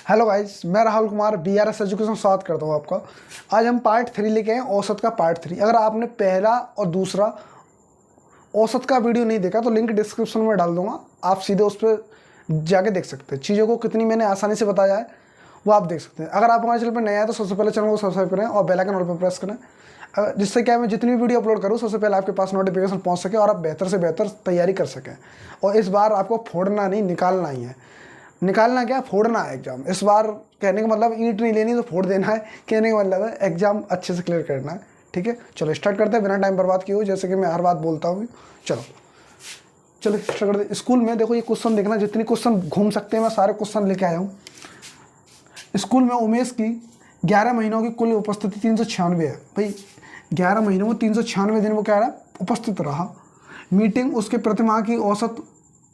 Hello guys, मैं Rahul Kumar BRS education स्वागत करता हूँ आपका। आज हम पार्ट 3 लेके आए, औसत का पार्ट 3। अगर आपने पहला और दूसरा औसत का वीडियो नहीं देखा तो लिंक डिस्क्रिप्शन में डाल दूंगा, आप सीधे उस पर जाके देख सकते हैं। चीज़ों को कितनी मैंने आसानी से बताया है वो आप देख सकते हैं। अगर आप हमारे चैनल पर नए हैं तो सबसे पहले चैनल को सब्सक्राइब करें और बेल आइकन ऑल पर प्रेस करें, जिससे क्या मैं जितनी वीडियो अपलोड करूँ सबसे पहले आपके पास नोटिफिकेशन पहुँच सके और आप बेहतर से बेहतर तैयारी कर सकें। और इस बार आपको फोड़ना नहीं, निकालना ही है। निकालना क्या, फोड़ना है एग्जाम। इस बार कहने का मतलब ईंट नहीं लेनी तो फोड़ देना है, कहने का मतलब है एग्जाम अच्छे से क्लियर करना है। ठीक है, चलो स्टार्ट करते हैं बिना टाइम बर्बाद किए हुए, जैसे कि मैं हर बात बोलता हूँ। चलो स्टार्ट करते हैं। स्कूल में देखो, ये क्वेश्चन देखना, जितने क्वेश्चन घूम सकते हैं मैं सारे क्वेश्चन लेके आया हूँ। स्कूल में उमेश की 11 महीनों की कुल उपस्थिति 396 है। भाई 11 महीनों में 396 दिन वो क्या रहा, उपस्थित रहा। मीटिंग उसके प्रतिमाह की औसत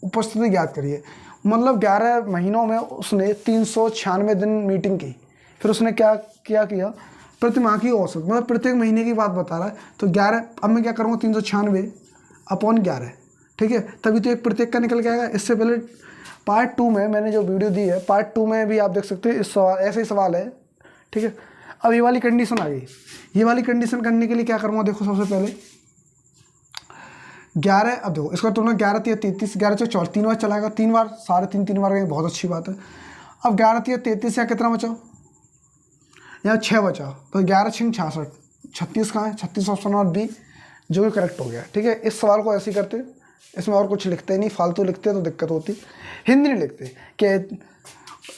उपस्थिति ज्ञात करिए। मतलब 11 महीनों में उसने 396 दिन मीटिंग की। फिर उसने क्या किया, प्रतिमाह की औसत, मतलब प्रत्येक महीने की बात बता रहा है। तो 11, अब मैं क्या करूँगा, 396 अपॉन 11, ठीक है, तभी तो एक प्रत्येक का निकल के आएगा। इससे पहले पार्ट 2 में मैंने जो वीडियो दी है, पार्ट 2 में भी आप देख सकते हैं, इस सवाल ऐसे ही सवाल है। ठीक है, अब ये वाली कंडीशन आ गई। ये वाली कंडीशन करने के लिए क्या करूँगा, देखो सबसे पहले 11, अब देखो इसका तुमने 11 तिया 33, 11 से 4 3 बार चलाएगा, 3 बार, साढ़े 3 बार, बहुत अच्छी बात है। अब 11 तिया 33, यहाँ कितना बचा, यहाँ 6 बचा, तो 11 6 66, 36 कहाँ है, 36 ऑप्शन और बी, जो कि करेक्ट हो गया। ठीक है, इस सवाल को ऐसे ही करते, इसमें और कुछ लिखते नहीं, फालतू लिखते तो दिक्कत होती। हिंदी नहीं लिखते कि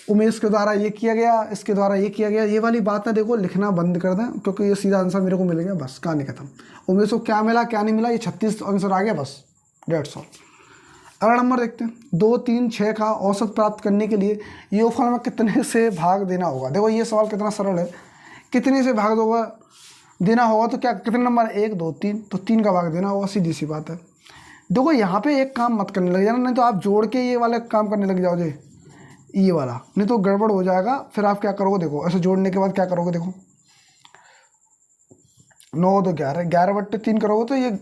उमेश के द्वारा ये किया गया, इसके द्वारा ये किया गया, ये वाली बात ना देखो, लिखना बंद कर दें, क्योंकि ये सीधा आंसर मेरे को मिल गया, बस कहानी खत्म। उमेश को क्या मिला क्या नहीं मिला, ये 36 आंसर आ गया, बस डेट्स ऑल। अगला नंबर देखते हैं। 2 3 6 का औसत प्राप्त करने के लिए योगफल में कितने से भाग देना होगा। देखो ये सवाल कितना सरल है, कितने से भाग देना होगा, तो क्या कितने नंबर, 1 2 3, तो 3 का भाग देना होगा, सीधी सी बात है। देखो यहाँ पे एक काम मत करने लग जाना, नहीं तो आप जोड़ के ये वाला काम करने लग जाओगे, ये वाला, नहीं तो गड़बड़ हो जाएगा। फिर आप क्या करोगे, देखो ऐसे जोड़ने के बाद क्या करोगे, देखो 9 2 11, 11 बट्टे 3 करोगे तो ये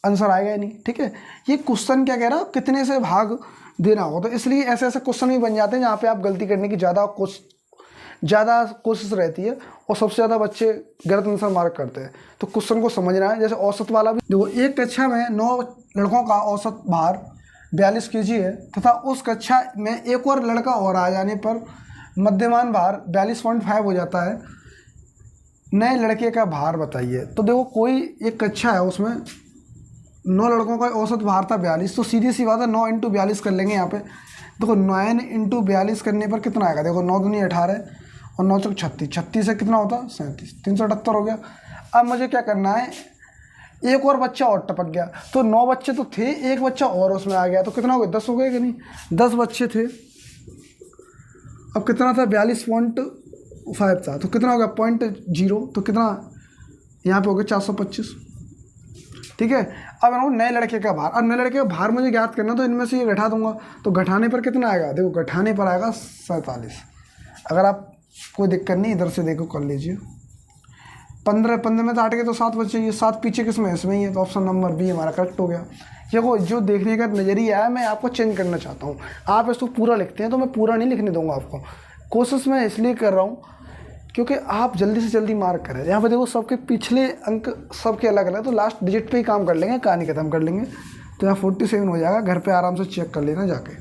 आंसर आएगा ही नहीं। ठीक है, ये क्वेश्चन क्या कह रहा है, कितने से भाग देना होगा, तो इसलिए ऐसे ऐसे क्वेश्चन भी बन जाते हैं जहाँ पे आप गलती करने की ज़्यादा कोशिश रहती है और सबसे ज़्यादा बच्चे गलत आंसर मार्क करते हैं। तो क्वेश्चन को समझना है। जैसे औसत वाला भी देखो, एक कक्षा में 9 लड़कों का औसत भार 42 kg है तथा उस कक्षा में एक और लड़का और आ जाने पर मध्यमान भार 42.5 हो जाता है। नए लड़के का भार बताइए। तो देखो कोई एक कक्षा है, उसमें 9 लड़कों का औसत भार था 42, तो सीधी सी बात है 9 × 42 कर लेंगे। यहाँ पे देखो 9 × 42 करने पर कितना आएगा, देखो 9 दूनी 18 और 9 चौक 36, 36 से कितना होता है 37, 378 हो गया। अब मुझे क्या करना है, एक और बच्चा और टपक गया, तो 9 बच्चे तो थे, एक बच्चा और उसमें आ गया, तो कितना हो गया, 10 हो गए कि नहीं, 10 बच्चे थे। अब कितना था, 42.5 था, तो कितना हो गया 0.0, तो कितना यहाँ पे हो गया 425। ठीक है, अब ना नए लड़के का भार, अब नए लड़के का भार मुझे ज्ञात करना, तो इनमें से ये घटा दूंगा, तो घटाने पर कितना आएगा, देखो घटाने पर आएगा 47। अगर आप कोई दिक्कत नहीं, इधर से देखो कर लीजिए। 15 में तो 8 के तो 7 बच्चे, ये 7 पीछे किसमें, इसमें ही है, तो ऑप्शन नंबर बी हमारा करेक्ट हो गया। देखो जो देखने का नज़रिया है, मैं आपको चेंज करना चाहता हूँ। आप इसको पूरा लिखते हैं तो मैं पूरा नहीं लिखने दूंगा आपको। कोशिश मैं इसलिए कर रहा हूँ क्योंकि आप जल्दी से जल्दी मार्क करें। यहाँ पे देखो सबके पिछले अंक सबके अलग अलग, तो लास्ट डिजिट पे ही काम कर लेंगे, कहानी खत्म कर लेंगे। तो यहाँ 47 हो जाएगा, घर पे आराम से चेक कर लेना जाके।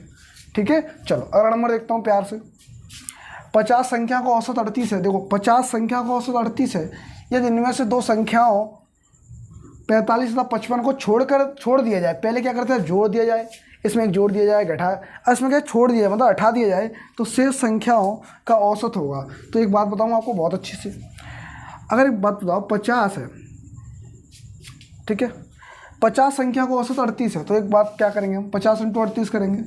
ठीक है, चलो अगला नंबर देखता हूँ प्यार से। 50 संख्या का औसत 38 है। देखो 50 संख्या का औसत 38 है, यदि इनमें से 2 संख्याओं 45 तथा 55 को छोड़ दिया जाए। पहले क्या करते हैं, जोड़ दिया जाए, इसमें एक जोड़ दिया जाए, इसमें क्या छोड़ दिया जाए, मतलब हटा दिया जाए, तो शेष संख्याओं का औसत होगा। तो एक बात बताऊँ आपको बहुत अच्छी से, अगर एक बात बताओ 50 है, ठीक है, 50 संख्या का औसत 38 है, तो एक बात क्या करेंगे हम, 50 × 38 करेंगे,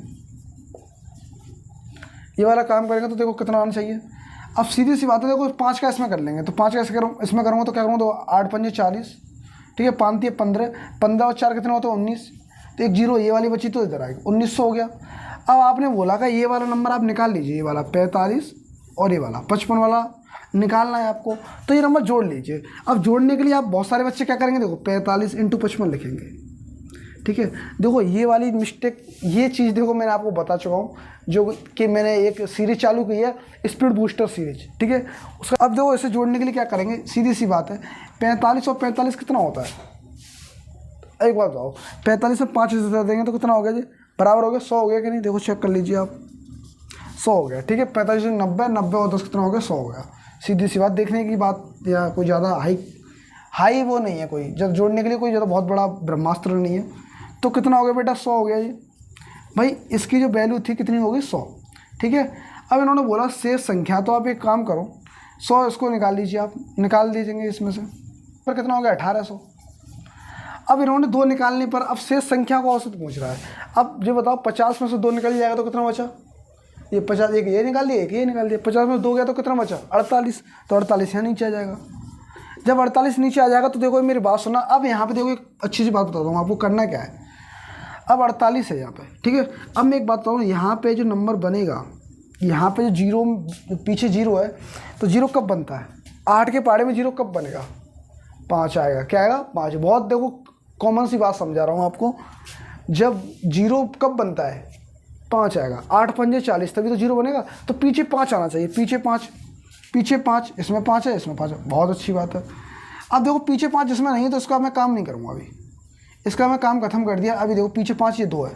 ये वाला काम करेंगे, तो देखो कितना आना चाहिए। अब सीधी सी बात है, देखो 5 का इसमें कर लेंगे, तो 5 का इसमें करूँगा तो क्या करूँगा, तो 8 पंजे 40, ठीक है, 5 × 15, 15 और 4 कितना होता है 19, तो एक जीरो ये वाली बची, तो इधर आएगी 1900 हो गया। अब आपने बोला कि ये वाला नंबर आप निकाल लीजिए, ये वाला 45 और ये वाला 55 वाला निकालना है आपको, तो ये नंबर जोड़ लीजिए। अब जोड़ने के लिए आप बहुत सारे बच्चे क्या करेंगे, देखो 45 × 55 लिखेंगे, ठीक है। देखो ये वाली मिस्टेक, ये चीज़ देखो मैंने आपको बता चुका हूँ, जो कि मैंने एक सीरीज चालू की है स्पीड बूस्टर सीरीज, ठीक है। उसका अब देखो इसे जोड़ने के लिए क्या करेंगे, सीधी सी बात है, 45 और 45 कितना होता है, एक बात बताओ, 45 में 5 हिस्से देंगे तो कितना हो गया जी, बराबर हो गया, 100 हो गया कि नहीं, देखो चेक कर लीजिए आप, 100 हो गया, ठीक है। 45 से 90, 90 और 10 कितना हो गया, 100 हो गया। सीधी सी बात, देखने की बात, या कोई ज़्यादा हाई वो नहीं है, कोई जब जोड़ने के लिए कोई ज़्यादा बहुत बड़ा ब्रह्मास्त्र नहीं है। तो कितना हो गया बेटा, 100 हो गया जी भाई। इसकी जो वैल्यू थी कितनी होगी, 100, ठीक है। अब इन्होंने बोला शेष संख्या, तो आप एक काम करो, 100 इसको निकाल लीजिए, आप निकाल दीजिएंगे इसमें से, पर कितना हो गया, 1800। अब इन्होंने 2 निकालने पर अब शेष संख्या को औसत पूछ रहा है। अब जो बताओ 50 में से 2 निकल जाएगा तो कितना बचा, ये 50, एक ये निकाल दिया, एक ये निकाल दिया, 50 में 2 गया तो कितना बचा, 48, तो 48 यहाँ नीचे आ जाएगा। जब 48 नीचे आ जाएगा तो देखो मेरी बात सुना, अब यहाँ पे देखो एक अच्छी सी बात बताता हूँ आपको, करना क्या है। अब 48 है यहाँ पे, ठीक है। अब मैं एक बात बताऊँ, यहाँ पे जो नंबर बनेगा, यहाँ पे जो जीरो, पीछे जीरो है, तो जीरो कब बनता है, 8 के पहाड़े में जीरो कब बनेगा, 5 आएगा, क्या आएगा, 5। बहुत देखो कॉमन सी बात समझा रहा हूँ आपको, जब जीरो कब बनता है, 5 आएगा, 8 पंजे 40, तभी तो जीरो बनेगा, तो पीछे 5 आना चाहिए, पीछे 5, पीछे 5, इसमें 5 है, इसमें 5 है, बहुत अच्छी बात है। अब देखो पीछे 5 जिसमें नहीं है तो इसका मैं काम नहीं करूँगा, अभी इसका मैं काम खत्म कर दिया। अभी देखो पीछे 5, ये 2 है,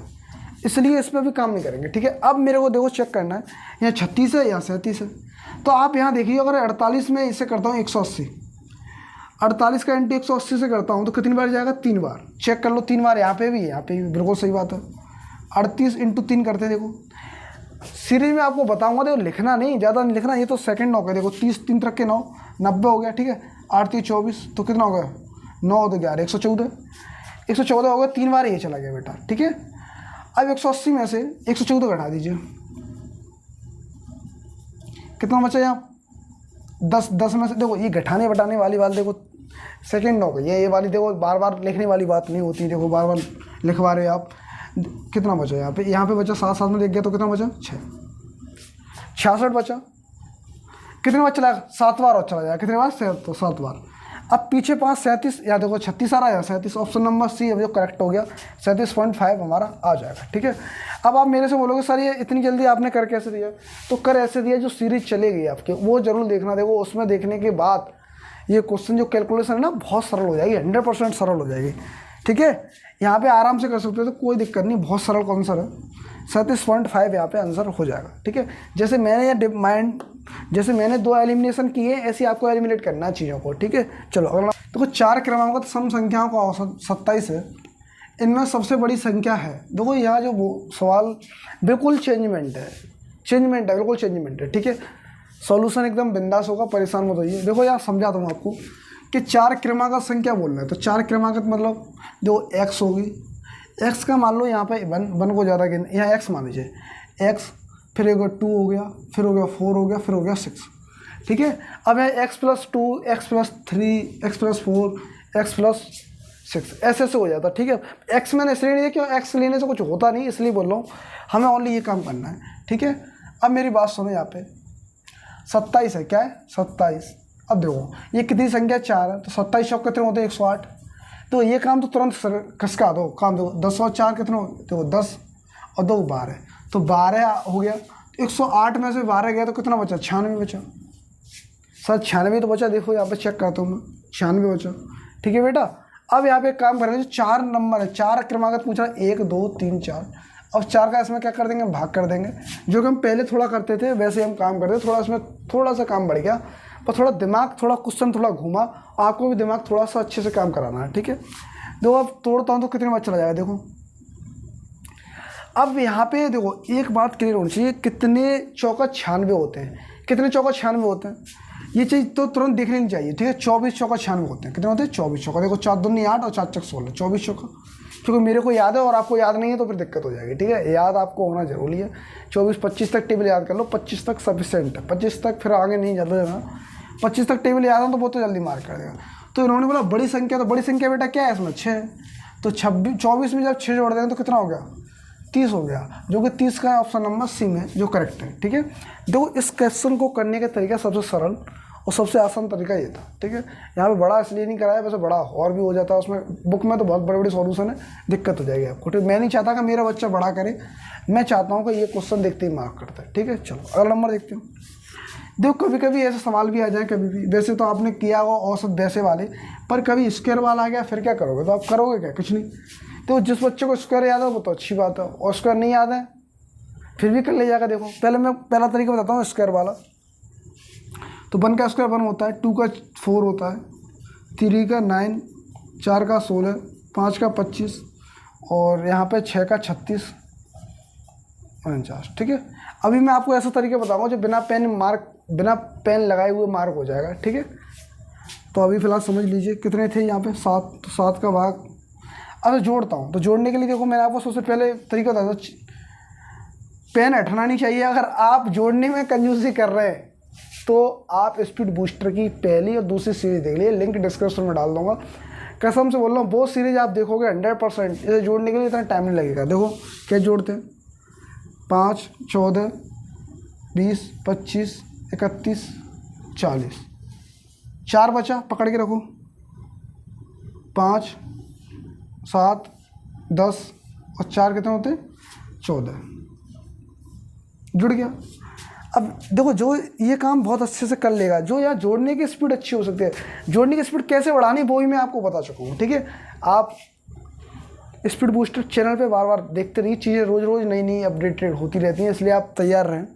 इसलिए इस पर भी काम नहीं करेंगे, ठीक है। अब मेरे को देखो चेक करना है, यहाँ 36 है, यहाँ 37 है, तो आप यहाँ देखिए, अगर 48 में इससे करता हूँ 180, 48 का इंटू 180 से करता हूँ तो कितनी बार जाएगा, 3 बार, चेक कर लो, 3 बार यहाँ पे भी है, यहाँ पे भी, बिल्कुल सही बात है। 38 इंटू 3 करते हैं, देखो सीरीज में आपको बताऊंगा, देखो लिखना नहीं, ज़्यादा नहीं लिखना, ये तो सेकंड हो गया, देखो 30, 3 तक के 9, 90 हो गया, ठीक है। 8 3 24, तो कितना हो गया, 9 तो 11, 114, 114 हो गया, 3 बार ये चला गया बेटा, ठीक है। अब 180 में से 114 घटा दीजिए, कितना बचा यहाँ, 10 में से, देखो ये घटाने बटाने वाली बात देखो सेकंड हो गई, ये वाली देखो बार बार लिखने वाली बात नहीं होती, देखो बार बार लिखवा रहे हो आप। कितना बचा यहाँ पे बचा 7, 7 में देख गया तो कितना बचा, 6, 66 बचा, कितने बार चला, 7 बार और चला जाएगा, कितने बार, तो 7 बार। अब पीछे 5, 37, या देखो 36 आ रहा है, 37, ऑप्शन नंबर सी अब जो करेक्ट हो गया, 37.5 हमारा आ जाएगा, ठीक है। अब आप मेरे से बोलोगे सर ये इतनी जल्दी आपने कर कैसे दिया, तो कर ऐसे दिया, जो सीरीज चलेगी आपके वो जरूर देखना, देखो उसमें देखने के बाद ये क्वेश्चन जो कैलकुलेशन है ना बहुत सरल हो जाएगी, 100% सरल हो जाएगी, ठीक है। यहाँ पे आराम से कर सकते हो, तो कोई दिक्कत नहीं, बहुत सरल आंसर है, 37.5 यहाँ पे आंसर हो जाएगा, ठीक है। जैसे मैंने 2 एलिमिनेशन किए, ऐसे आपको एलिमिनेट करना है चीज़ों को, ठीक है। चलो अगला देखो, 4 क्रमांक सम संख्याओं का औसत 27 है, इनमें सबसे बड़ी संख्या है, देखो यहाँ जो सवाल बिल्कुल चेंजमेंट है, बिल्कुल चेंजमेंट है, ठीक है। सॉल्यूशन एकदम बिंदास होगा, परेशान मत होइए। देखो यार समझा दूँ आपको कि 4 क्रमांक संख्या बोल रहे हैं, तो 4 क्रमांक मतलब जो x होगी, x का मान लो यहाँ पे 1 को ज़्यादा गिन, यहाँ x मान लीजिए, x, फिर एक 2 हो गया, फिर हो गया 4 हो गया, फिर हो गया 6, ठीक है। अब है x+2, x+3, x+4, x+6, ऐसे हो जाता, ठीक है। x मैंने इसलिए नहीं दिया क्यों, x लेने से कुछ होता नहीं, इसलिए बोल रहा हूँ, हमें ओनली ये काम करना है, ठीक है। अब मेरी बात सुनो, यहाँ पे 27 है, क्या है 27। अब देखो ये कितनी संख्या, 4 है, तो 27 शॉक कितने होते हैं, 108, तो ये काम तो तुरंत खसका दो, काम दो, 10 और 4 कितने, देखो 10 और 2 12, तो 12 हो गया, 108 में से 12 गया तो कितना बचा, 96 बचा, सर 96 तो बचा, देखो यहाँ पे चेक करता हूँ मैं, 96 बचा, ठीक है बेटा। अब यहाँ पे एक काम करेंगे, जो 4 नंबर है, 4 क्रमांक पूछा, 1 2 3 4, अब 4 का इसमें क्या कर देंगे, भाग कर देंगे, जो कि हम पहले थोड़ा करते थे वैसे हम काम करते थे, थोड़ा इसमें थोड़ा सा काम बढ़ गया, पर थोड़ा दिमाग, थोड़ा क्वेश्चन थोड़ा घूमा, आपको भी दिमाग थोड़ा सा अच्छे से काम कराना है, ठीक है। देखो अब तोड़ता हूँ तो कितने बार चला जाएगा, देखो अब यहाँ पे देखो एक बात क्लियर होनी चाहिए, कितने चौका 96 होते हैं, कितने चौका 96 होते हैं, ये चीज़ तो तुरंत देख लेनी चाहिए, ठीक है। 24 चौका 96 होते हैं, कितने होते हैं, 24 चौका, देखो 4 दूनी 8 और 4 चौक 16, 24 चौका, क्योंकि मेरे को याद है और आपको याद नहीं है तो फिर दिक्कत हो जाएगी, ठीक है। याद आपको होना जरूरी है, 24-25 तक टेबल याद कर लो, 25 तक सफिशेंट है, 25 तक फिर आगे नहीं जाता है, 25 तक टेबल याद हो तो वो तो जल्दी मार्क कर देगा। तो इन्होंने बोला बड़ी संख्या, तो बड़ी संख्या बेटा क्या है इसमें, 6 है, तो 24 में जब 6 जोड़ देंगे तो कितना हो गया, 30 हो गया, जो कि 30 का ऑप्शन नंबर सी में जो करेक्ट है, ठीक है। देखो इस क्वेश्चन को करने का तरीका सबसे सरल और सबसे आसान तरीका ये था, ठीक है। यहाँ पे बड़ा इसलिए नहीं कराया, वैसे बड़ा और भी हो जाता है उसमें, बुक में तो बहुत बड़े बड़े सॉल्यूशन है, दिक्कत हो जाएगी आपको, ठीक। मैं नहीं चाहता कि मेरा बच्चा बड़ा करे, मैं चाहता हूँ कि ये क्वेश्चन देखते ही मार्क करता है, ठीक है। चलो अगला नंबर देखते हो। देखो कभी कभी ऐसे सवाल भी आ जाए, कभी भी, वैसे तो आपने किया हुआ औसत वैसे वाले, पर कभी स्क्वायर वाला आ गया, फिर क्या करोगे? तो आप करोगे क्या? कुछ नहीं। तो जिस बच्चे को स्क्वायर याद है वो तो अच्छी बात है, और स्क्वायर नहीं याद है फिर भी कर ले जाएगा। देखो पहले मैं पहला तरीका बताता हूँ स्क्वायर वाला। तो 1 का स्क्वायर 1 होता है, 2 का 4 होता है, 3 का 9, 4 का 16, 5 का 25 और यहाँ पे 6 का 36, 49, ठीक है। अभी मैं आपको ऐसा तरीका बताऊंगा जो बिना पेन लगाए हुए मार्क हो जाएगा, ठीक है। तो अभी फिलहाल समझ लीजिए कितने थे यहाँ पे 7, तो 7 का भाग। अब जोड़ता हूँ, तो जोड़ने के लिए देखो मैंने आपको सबसे पहले तरीका बताया था, पेन हटना नहीं चाहिए। अगर आप जोड़ने में कंजूसी कर रहे हैं तो आप स्पीड बूस्टर की पहली और दूसरी सीरीज देख लीजिए, लिंक डिस्क्रिप्शन में डाल दूंगा। कसम से बोल रहा हूँ, वो सीरीज आप देखोगे 100%। इसे जोड़ने के लिए इतना टाइम नहीं लगेगा। देखो क्या जोड़ते हैं, 5, 14, 20, 25, 31, 40, 4 बचा, पकड़ के रखो, 5, 7, 10 और 4 कितने होते हैं? 14, जुड़ गया। अब देखो जो ये काम बहुत अच्छे से कर लेगा, जो यहाँ जोड़ने की स्पीड अच्छी हो सकती है, जोड़ने की स्पीड कैसे बढ़ानी वो भी मैं आपको बता चुका हूँ, ठीक है। आप स्पीड बूस्टर चैनल पे बार बार देखते रहिए, चीज़ें रोज़ रोज़ नई नई अपडेटेड होती रहती हैं, इसलिए आप तैयार रहें।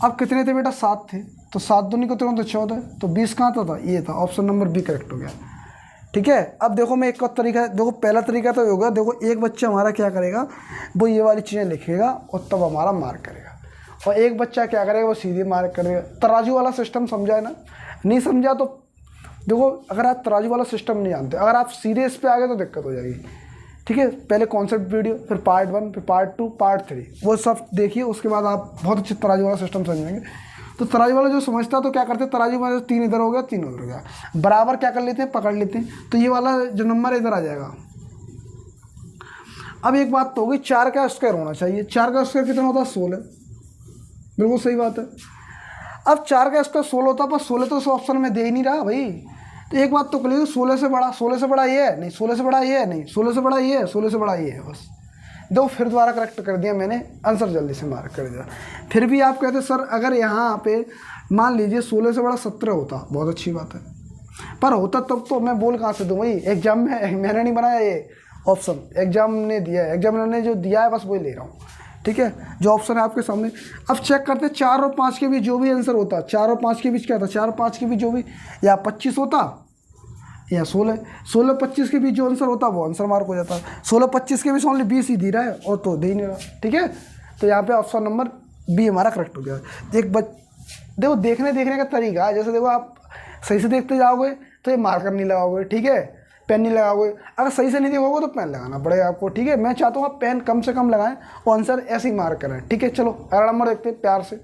अब कितने थे बेटा? 7 थे, तो 7 दूनी को तो 14, तो 20 कहाँ था? ये था, ऑप्शन नंबर बी करेक्ट हो गया, ठीक है। अब देखो मैं एक और तरीका, देखो पहला तरीका तो होगा, देखो एक बच्चा हमारा क्या करेगा, वो ये वाली चीज़ें लिखेगा और तब हमारा मार्क करेगा, और एक बच्चा क्या करेगा, वो सीधे मार्क करेगा। तराजू वाला सिस्टम समझा है ना? नहीं समझा तो देखो, अगर आप तराजू वाला सिस्टम नहीं जानते, अगर आप सीधे इस पे आ गए तो दिक्कत हो जाएगी, ठीक है। पहले कॉन्सेप्ट वीडियो, फिर पार्ट 1, फिर पार्ट 2, पार्ट 3, वो सब देखिए, उसके बाद आप बहुत अच्छे तराजू वाला सिस्टम समझेंगे। तो तराजू वाला जो समझता है तो क्या करते हैं, तराजू में 3 इधर हो गया, 3 उधर हो गया, बराबर क्या कर लेते हैं, पकड़ लेते हैं, तो ये वाला जो नंबर इधर आ जाएगा। अब एक बात तो होगी, 4 का स्क्वायर होना चाहिए। 4 का स्क्वायर कितना होता है? 16, बिल्कुल सही बात है। अब 4 का स्क्वायर 16 होता है, पर 16 तो उस ऑप्शन में दे ही नहीं रहा भाई। तो एक बात तो क्लियर, 16 से बड़ा ये है नहीं, 16 से बड़ा ये है नहीं, 16 से बड़ा ये है, 16 से बड़ा ये है, बस। दो फिर दोबारा करेक्ट कर दिया मैंने, आंसर जल्दी से मार्क कर दिया। फिर भी आप कहते सर अगर यहाँ पे मान लीजिए 16 से बड़ा 17 होता, बहुत अच्छी बात है, पर होता तब तो मैं बोल कहाँ से दूँ भाई, एग्जाम में मैंने नहीं बनाया ये ऑप्शन, एग्जाम ने दिया है, एग्जामिनर ने जो दिया है बस वही ले रहा हूँ, ठीक है। जो ऑप्शन है आपके सामने। अब चेक करते हैं 4 और 5 के बीच जो भी आंसर होता, 4 और 5 के बीच क्या था, 4 और 5 के बीच जो भी, या 25 होता या 16, 16-25 के बीच जो आंसर होता वो आंसर मार्क हो जाता। 16-25 के बीच ओनली 20 ही दे रहा है और तो दे ही नहीं रहा, ठीक है। तो यहाँ पे ऑप्शन नंबर बी हमारा करेक्ट हो गया। देखो देखने का तरीका है, जैसे देखो आप सही से देखते जाओगे तो ये मार्कर नहीं लगाओगे, ठीक है, पेन नहीं लगाओगे। अगर सही से नहीं देखोगे तो पेन लगाना पड़ेगा आपको, ठीक है। मैं चाहता हूँ आप पेन कम से कम लगाएं और आंसर ऐसे ही मार्क करें, ठीक है। चलो अगला नंबर देखते हैं प्यार से।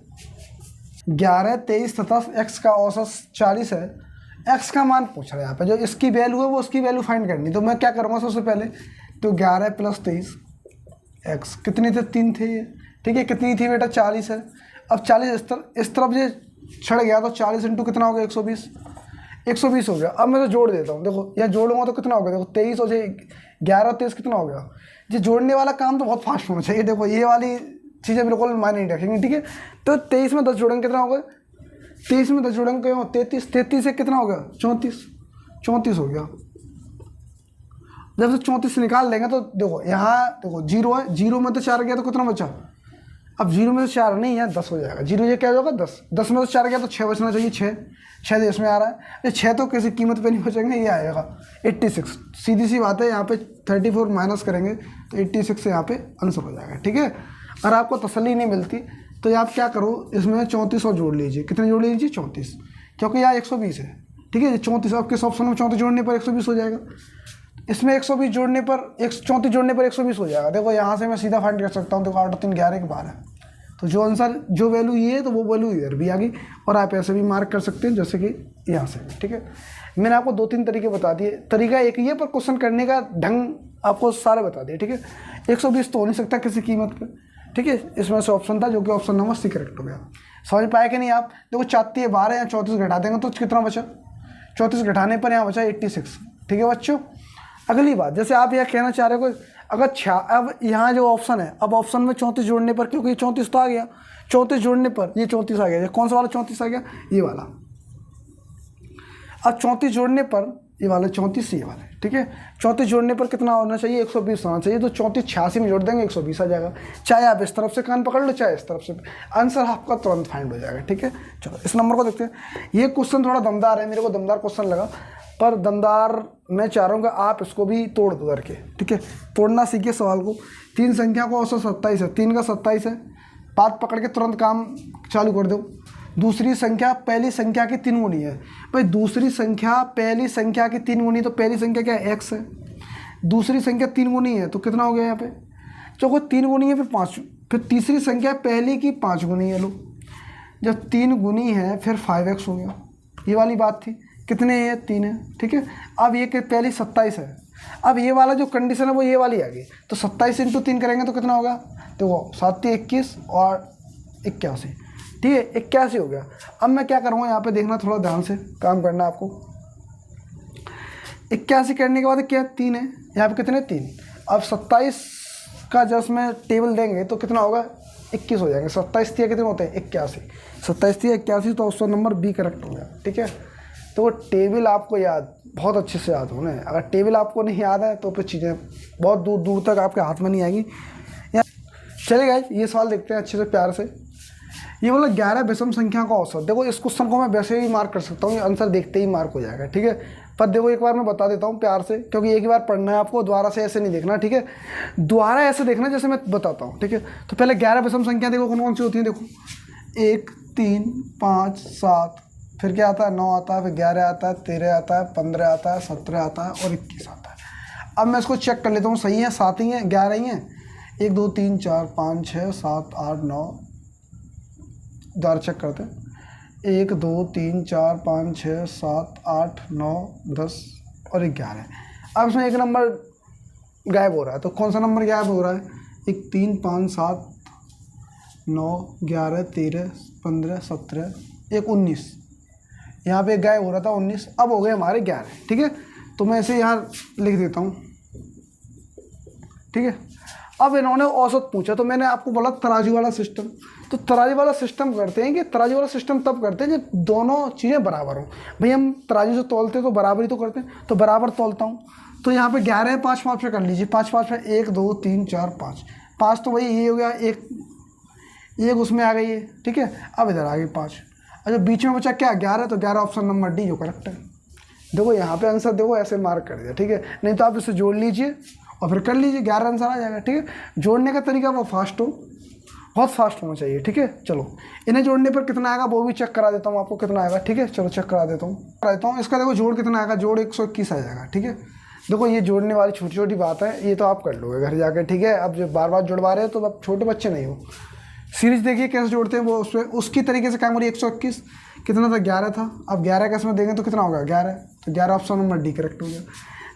11, 23 तथा x का औसत 40 है। x का मान पूछ रहा है यहाँ पे, जो इसकी वैल्यू है वो उसकी वैल्यू फाइंड करनी। तो मैं क्या करूँगा सबसे पहले, तो 11 + 23 x कितनी थे, 3 थे ये, ठीक है। कितनी थी बेटा, 40 है। अब 40 इस तरफ ये छड़ गया तो 40 इंटू कितना हो गया, 120 हो गया। अब मैं तो जोड़ देता हूँ, देखो यहाँ जोड़ूंगा तो कितना हो गया, देखो 23 और 11 और 23 कितना हो गया। ये जोड़ने वाला काम तो बहुत फास्ट होना चाहिए, देखो ये वाली चीज़ें बिल्कुल मायने नहीं रखेंगी, ठीक है। तो 23 में 10 जोड़ेंगे कितना होगा, 23 में 10 जोड़ेंगे 33 से कितना हो गया, 34 हो गया। जब से 34 निकाल लेंगे तो देखो यहाँ देखो 0 है, 0 में तो 4 गया तो कितना बचा, अब 0 में से 4 नहीं है 10 हो जाएगा, 0 ये क्या होगा 10 में से 4 गया तो 6 बचना चाहिए, 6 देश में आ रहा है, ये 6 तो किसी कीमत पे नहीं बचेंगे, ये आएगा 86। सीधी सी बात है, यहाँ पे 34 माइनस करेंगे तो 86 से यहाँ पे आंसर हो जाएगा, ठीक है। अगर आपको तसल्ली नहीं मिलती तो आप क्या करो, इसमें 34 और जोड़ लीजिए, कितने जोड़ लीजिए 34, क्योंकि यहाँ 120 है, ठीक है। 34 अब किस ऑप्शन में 34 जोड़ने पर 120 हो जाएगा, इसमें 120 जोड़ने पर 34 जोड़ने पर 120 हो जाएगा। देखो यहाँ से मैं सीधा फाइंड कर सकता हूँ, देखो 8 और 3 11 के 12, तो जो आंसर जो वैल्यू ये है तो वो वैल्यू इधर भी आ गई, और आप ऐसे भी मार्क कर सकते हैं जैसे कि यहाँ से, ठीक है। मैंने आपको 2-3 तरीके बता दिए, तरीका एक ही है पर क्वेश्चन करने का ढंग आपको सारे बता दिए, ठीक है। 120 तो हो नहीं सकता किसी कीमत पे, ठीक है, इसमें से ऑप्शन था जो कि ऑप्शन नंबर सी करेक्ट हो गया। समझ पाए कि नहीं आप? देखो 4 12 या 34 घटा देंगे तो कितना बचा, 34 घटाने पर यहाँ बचा 86। ठीक है बच्चों, अगली बात, जैसे आप यह कहना चाह रहे हो अगर अब यहाँ जो ऑप्शन है, अब ऑप्शन में 34 जोड़ने पर, क्योंकि ये 34 तो आ गया, 34 जोड़ने पर ये 34 आ गया, ये कौन सा वाला 34 आ गया, ये वाला। अब 34 जोड़ने पर ये वाला 34 ये वाला, ठीक है, 34 जोड़ने पर कितना होना चाहिए, 120 होना चाहिए। तो 34 86 में जोड़ देंगे 120 आ जाएगा। चाहे आप इस तरफ से कान पकड़ लो, चाहे इस तरफ से, आंसर आपका तुरंत फाइंड हो जाएगा। ठीक है, चलो इस नंबर को देखते हैं। ये क्वेश्चन थोड़ा दमदार है, मेरे को दमदार क्वेश्चन लगा, पर दमदार मैं चाह रहा हूँ कि आप इसको भी तोड़ दो करके। ठीक है, तोड़ना सीखिए सवाल को। 3 संख्या को औसत 27 है, 3 का 27 है, बात पकड़ के तुरंत काम चालू कर दो। दूसरी संख्या पहली संख्या की 3 गुनी है। भाई दूसरी संख्या पहली संख्या की 3 गुनी, तो पहली संख्या क्या है, x है। दूसरी संख्या 3 गुनी है तो कितना हो गया यहाँ पे, चलो 3 गुनी है फिर 5, फिर तीसरी संख्या पहली की 5 गुनी है। लो जब 3 गुनी है फिर 5x हो गया, ये वाली बात थी। कितने है, 3 है। ठीक है, अब ये पहली 27 है, अब ये वाला जो कंडीशन है वो ये वाली आ गई, तो 27 × 3 करेंगे तो कितना होगा, देखो 7 21 और 81। ठीक है, 81 हो गया। अब मैं क्या करूँगा, यहाँ पे देखना, थोड़ा ध्यान से काम करना आपको। 81 करने के बाद क्या 3 है, यहाँ पे कितने 3। अब 27 का जब में टेबल देंगे तो कितना होगा, 21 हो जाएंगे। 27 3 कितने होते हैं, 81। 27 3 81, तो ऑप्शन नंबर बी करेक्ट हो गया। ठीक है, तो वो टेबल आपको याद, बहुत अच्छे से याद होना है। अगर टेबल आपको नहीं याद है तो फिर चीज़ें बहुत दूर दूर तक आपके हाथ में नहीं आएगी। चलिए ये सवाल देखते हैं अच्छे से प्यार से। ये बोला 11 विषम संख्या का औसत। देखो इस क्वेश्चन को मैं वैसे ही मार्क कर सकता हूँ, आंसर देखते ही मार्क हो जाएगा। ठीक है, पर देखो एक बार मैं बता देता हूँ प्यार से, क्योंकि एक ही बार पढ़ना है आपको, दोबारा से ऐसे नहीं देखना। ठीक है, दोबारा ऐसे देखना जैसे मैं बताता हूँ। ठीक है, तो पहले 11 विषम संख्या देखो कौन कौन सी होती हैं। देखो 1 3 5 7, फिर क्या आता है 9 आता है, फिर 11 आता है, 13 आता है, 15 आता है, 17 आता है और 21 आता है। अब मैं इसको चेक कर लेता हूँ, सही है, 7 ही हैं, 11 ही हैं। 1 2 3 4 5 6 7 8 9, दोबारा चेक करते हैं। 1 2 3 4 5 6 7 8 9 10 और 11। अब इसमें एक नंबर गायब हो रहा है, तो कौन सा नंबर गायब हो रहा है, 1 3 5 7 9 11 13 15 17 1 19, यहाँ पे गायब हो रहा था 19, अब हो गए हमारे 11। ठीक है, तो मैं इसे यहाँ लिख देता हूँ। ठीक है, अब इन्होंने औसत पूछा, तो मैंने आपको बोला तराजू वाला सिस्टम। तो तराजू वाला सिस्टम करते हैं कि तराजू वाला सिस्टम तब करते हैं जब दोनों चीज़ें बराबर हों। भाई हम तराजू से तोलते तो बराबर ही तो करते हैं, तो बराबर तोलता हूँ। तो यहाँ पे 11 है, 5 5 पे कर लीजिए, 5 5 पे 1 2 3 4 5, 5 तो वही ये हो गया, एक उसमें आ गई है। ठीक है, अब इधर आ गई 5, अच्छा बीच में बचा क्या, 11, तो 11 ऑप्शन नंबर डी जो करेक्ट है। देखो यहाँ पे आंसर देखो ऐसे मार्क कर दिया। ठीक है, नहीं तो आप इसे जोड़ लीजिए और फिर कर लीजिए, 11 आंसर आ जाएगा। ठीक है, जोड़ने का तरीका वो फास्ट हो, बहुत फास्ट होना चाहिए। ठीक है, चलो इन्हें जोड़ने पर कितना आएगा वो भी चेक करा देता हूँ आपको, कितना आएगा। ठीक है, चलो चेक करा देता हूँ। इसका देखो जोड़ कितना आएगा, जोड़ 121 आ जाएगा। ठीक है, देखो ये जोड़ने वाली छोटी छोटी बात है, ये तो आप कर लोगे घर जाकर। ठीक है, अब जो बार बार जुड़वा रहे हो तो अब छोटे बच्चे नहीं हो। सीरीज देखिए कैसे जोड़ते हैं वो, उसमें उसकी तरीके से काम करिए। 121 कितना था, 11 था, अब 11 का इसमें देंगे तो कितना होगा, 11, तो 11 ऑप्शन नंबर डी करेक्ट हो गया।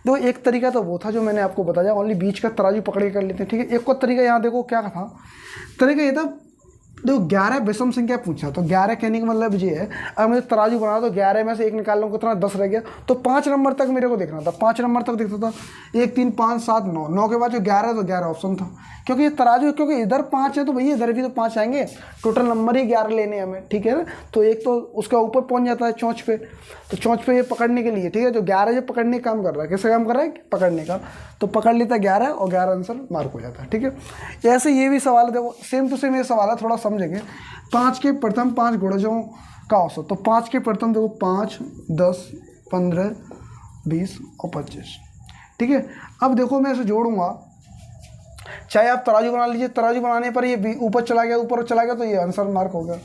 देखो एक तरीका तो वो था जो मैंने आपको बताया, ओनली बीच का तराजू पकड़ के कर लेते हैं। ठीक है, एक और तरीका यहाँ देखो क्या था, तरीका ये था, देखो 11 विषम संख्या पूछा, तो 11 कहने का मतलब ये है, अगर मुझे तराजू बना तो 11 में से 1 निकाल लूँ, कितना 10 रह गया, तो 5 नंबर तक मेरे को देखना था, 5 नंबर तक देखता था। 1 3 5 7 9, 9 के बाद जो 11 तो 11 ऑप्शन था, क्योंकि ये तराजू, क्योंकि इधर 5 है तो भैया इधर भी तो 5 आएंगे, टोटल नंबर ही 11 लेने हैं हमें। ठीक है ना, तो एक तो उसका ऊपर पहुंच जाता है चौंच पे, तो चौंच पे ये पकड़ने के लिए, ठीक है, जो 11 जो पकड़ने का काम कर रहा है, कैसे काम कर रहा है, पकड़ने का, तो पकड़ लेता है 11 और 11 आंसर मार्क हो जाता है। ठीक है, ऐसे ये भी सवाल है, देखो सेम टू सेम ये सवाल है, थोड़ा समझेंगे। 5 के प्रथम 5 गुणजों का औसत, तो 5 के प्रथम देखो 5 10 15 20 और 25। ठीक है, अब देखो मैं इसे जोड़ूंगा, चाहे आप तराजू बना लीजिए, तराजू बनाने पर ये ऊपर चला गया तो ये आंसर मार्क हो गया।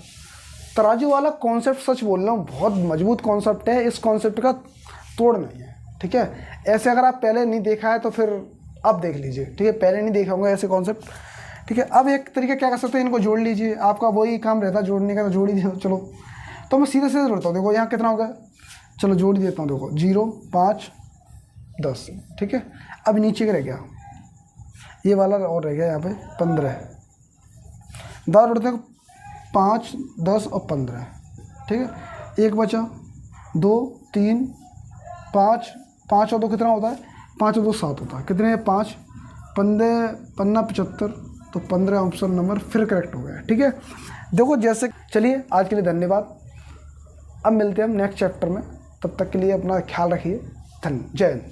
तराजू वाला कॉन्सेप्ट सच बोल रहा हूँ बहुत मजबूत कॉन्सेप्ट है, इस कॉन्सेप्ट का तोड़ नहीं है। ठीक है, ऐसे अगर आप पहले नहीं देखा है तो फिर अब देख लीजिए। ठीक है, पहले नहीं देखा होंगे ऐसे कॉन्सेप्ट। ठीक है, अब एक तरीका क्या कर सकते हैं, इनको जोड़ लीजिए, आपका वही काम रहता है जोड़ने का, तो जोड़ ही दो। चलो तो मैं सीधे सीधे जोड़ता हूँ, देखो यहाँ कितना होगा, चलो जोड़ देता हूँ, देखो 0 5 10। ठीक है, अब नीचे का रह गया ये वाला और रह गया यहाँ पे 15, 10 उड़ते हैं 5, 10 और 15, ठीक है। एक बचा, 2, 3, 5, 5 और 2 कितना होता है, 5 और 2 7 होता है, कितने 5, 15 75, तो 15 ऑप्शन नंबर फिर करेक्ट हो गया, ठीक है। देखो जैसे, चलिए आज के लिए धन्यवाद, अब मिलते हैं हम नेक्स्ट चैप्टर में, तब तक के लिए अपना ख्याल रखिए, जय हिंद।